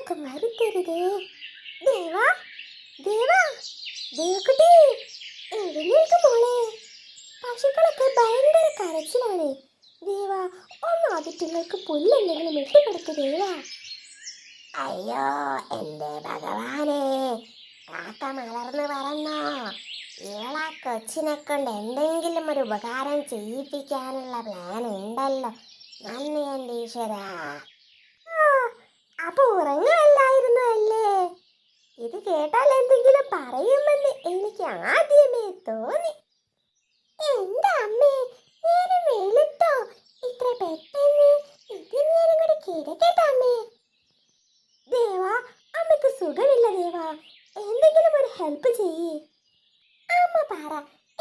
വഴക്കം വരുത്തരുതേ. ദേവാ, ദേവാ, ദേവക്കുട്ടി, എഴുന്നേൽക്ക് മോളെ. പശുക്കളൊക്കെ ഭയങ്കര കരച്ചിലാണ്. ദേവാ, ഒന്ന് അതിറ്റുങ്ങൾക്ക് പുല്ലെന്തെങ്കിലും ഇട്ടുകൊടുക്ക് ദേവാ. അയ്യോ എന്റെ ഭഗവാനെ, കാക്ക മലർന്നു പറന്നോ? ഇവളാ കൊച്ചിനെ കൊണ്ട് എന്തെങ്കിലും ഒരു ഉപകാരം ചെയ്യിപ്പിക്കാനുള്ള പ്ലാൻ ഉണ്ടല്ലോ. നന്ദി എൻ്റെ ഈശ്വരാ. അപ്പൊ ഉറങ്ങല്ലായിരുന്നു അല്ലേ? ഇത് കേട്ടാൽ എന്തെങ്കിലും പറയുമെന്ന് എനിക്ക് ആദ്യമേ തോന്നി. എന്റെ അമ്മേ, നേരം വെളുത്തോ? ഇത്ര പെട്ടെന്ന്? ഇത് നേരം കൂടി കിടക്കട്ടെ അമ്മേ. ദേവാ, അമ്മക്ക് സുഖമില്ല ദേവാ, എന്തെങ്കിലും ഒരു ഹെൽപ്പ് ചെയ്യേ. അമ്മ പറ,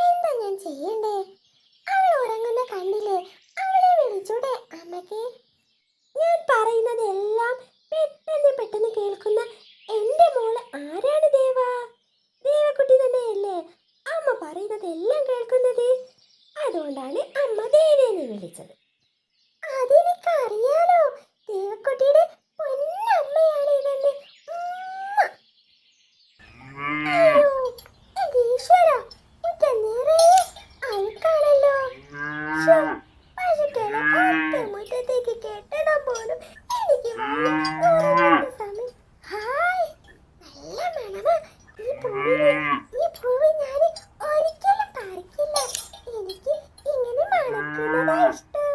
എന്താ ഞാൻ ചെയ്യണ്ടേ? അവൾ ഉറങ്ങുന്ന കണ്ടില്ലേ? അവളെ വിളിച്ചൂടെ അമ്മക്ക്? ഞാൻ പറയുന്നതെല്ലാം പെട്ടെന്ന് പെട്ടെന്ന് കേൾക്കുന്ന എന്റെ മോള് ആരാണ് ദേവാ? ദേവക്കുട്ടി തന്നെയല്ലേ അമ്മ പറയുന്നതെല്ലാം കേൾക്കുന്നത്? അതുകൊണ്ടാണ് അമ്മ ദേവേനെ വിളിച്ചത്. അതെനിക്കറിയാലോ, ദേവക്കുട്ടിയുടെ പൊന്നമ്മയാണ് ഇതെന്ന്. അയ്യോ എന്റെ ഈശ്വര, മുറ്റം നിറയെ അഴുക്കാണല്ലോ. പശുക്കളെ ഒറ്റ മുറ്റത്തേക്ക് കെട്ടണം പോലും എനിക്ക് സമയം. ഹായ്, നല്ല മണമാ ഈ പൂവിന്. ഈ പൂവ് ഞാൻ ഒരിക്കലും പറിക്കില്ല. എനിക്ക് ഇങ്ങനെ മണക്കുന്നതാ ഇഷ്ടം.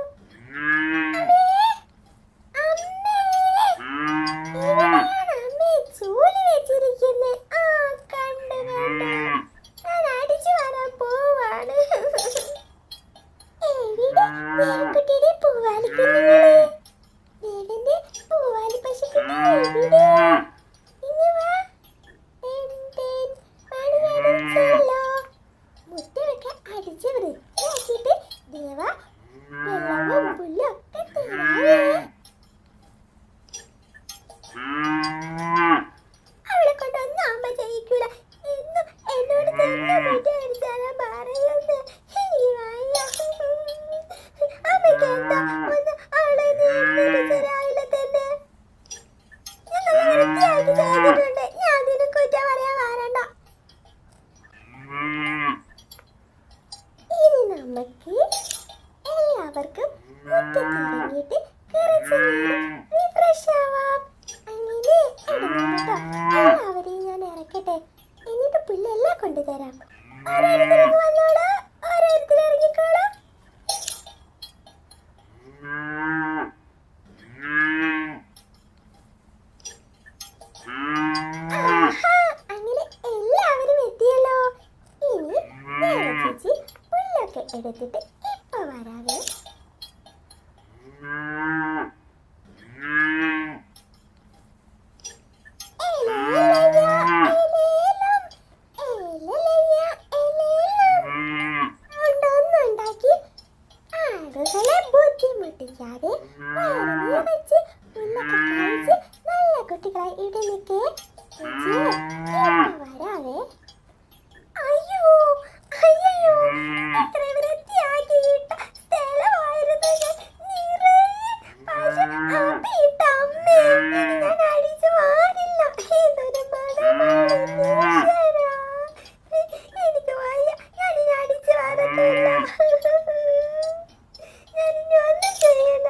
അവളെ കൊണ്ടൊന്നും അമ്മ ചെയ്യിക്കൂല. എന്നും എന്നോട് തന്നെ മുറ്റടിച്ചാലാ പറയുന്നത്. അമ്മയ്ക്ക് എന്താ ഒന്ന് അവളെ നീരായില്ല തന്നെ. ഞാൻ നല്ല വൃത്തിയാക്കി ചെയ്തിട്ടുണ്ട്. ഞാൻ അതിന് കുറ്റം പറയാൻ വരണ്ട. ഇനി നമുക്ക് എല്ലാവർക്കും മുറ്റത്തിറങ്ങിയിട്ട് കുറച്ച് നേരം റിഫ്രഷ് ആവാം. അങ്ങനെ എല്ലാവരെയും ഞാൻ ഇറക്കട്ടെ, എന്നിട്ട് പുല്ലെല്ലാം കൊണ്ടുതരാം. ഓരോരുത്തരും വന്നോളൂ, ഓരോരുത്തരും ഇറങ്ങിക്കോളൂ. അങ്ങനെ എല്ലാവരും എത്തിയല്ലോ. ഇനി ചേച്ചി പുല്ലൊക്കെ എടുത്തിട്ട് ഇപ്പൊ വരാവേ. ബുദ്ധിമുട്ടിക്കാതെ വെച്ച് പുല്ലൊക്കെ കഴിച്ച് നല്ല കുട്ടികളായി ഇവിടെ നിൽക്കേ. വരാവേ. അയ്യോ അയ്യോ, എത്ര വൃത്തിയാക്കിയിട്ട സ്ഥലമായിരുന്നു. ഞാൻ അടിച്ചു മാറില്ല. ഇതൊരു മണമാണ്. എനിക്ക് വയ്യ, ഞാനിനി അടിച്ചു മാറത്തില്ല. ഞാനിനി ഒന്നും ചെയ്യണ്ട.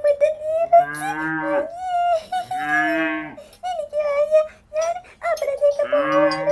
മുറ്റം നിറച്ച് എനിക്ക് വയ്യ, ഞാൻ അപ്പുറത്തേക്ക് പോവാ.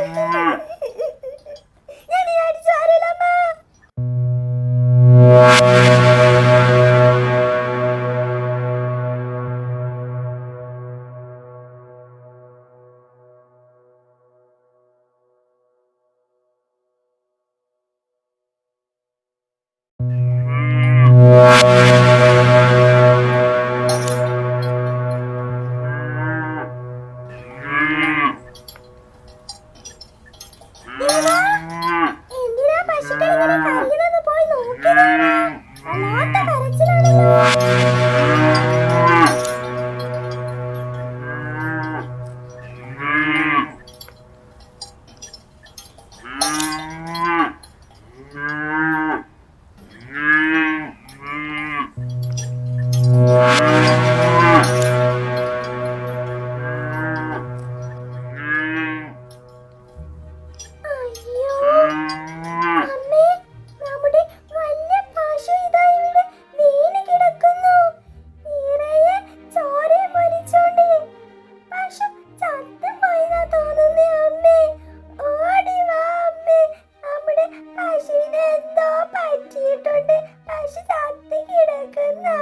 കേൾക്കുന്നോ?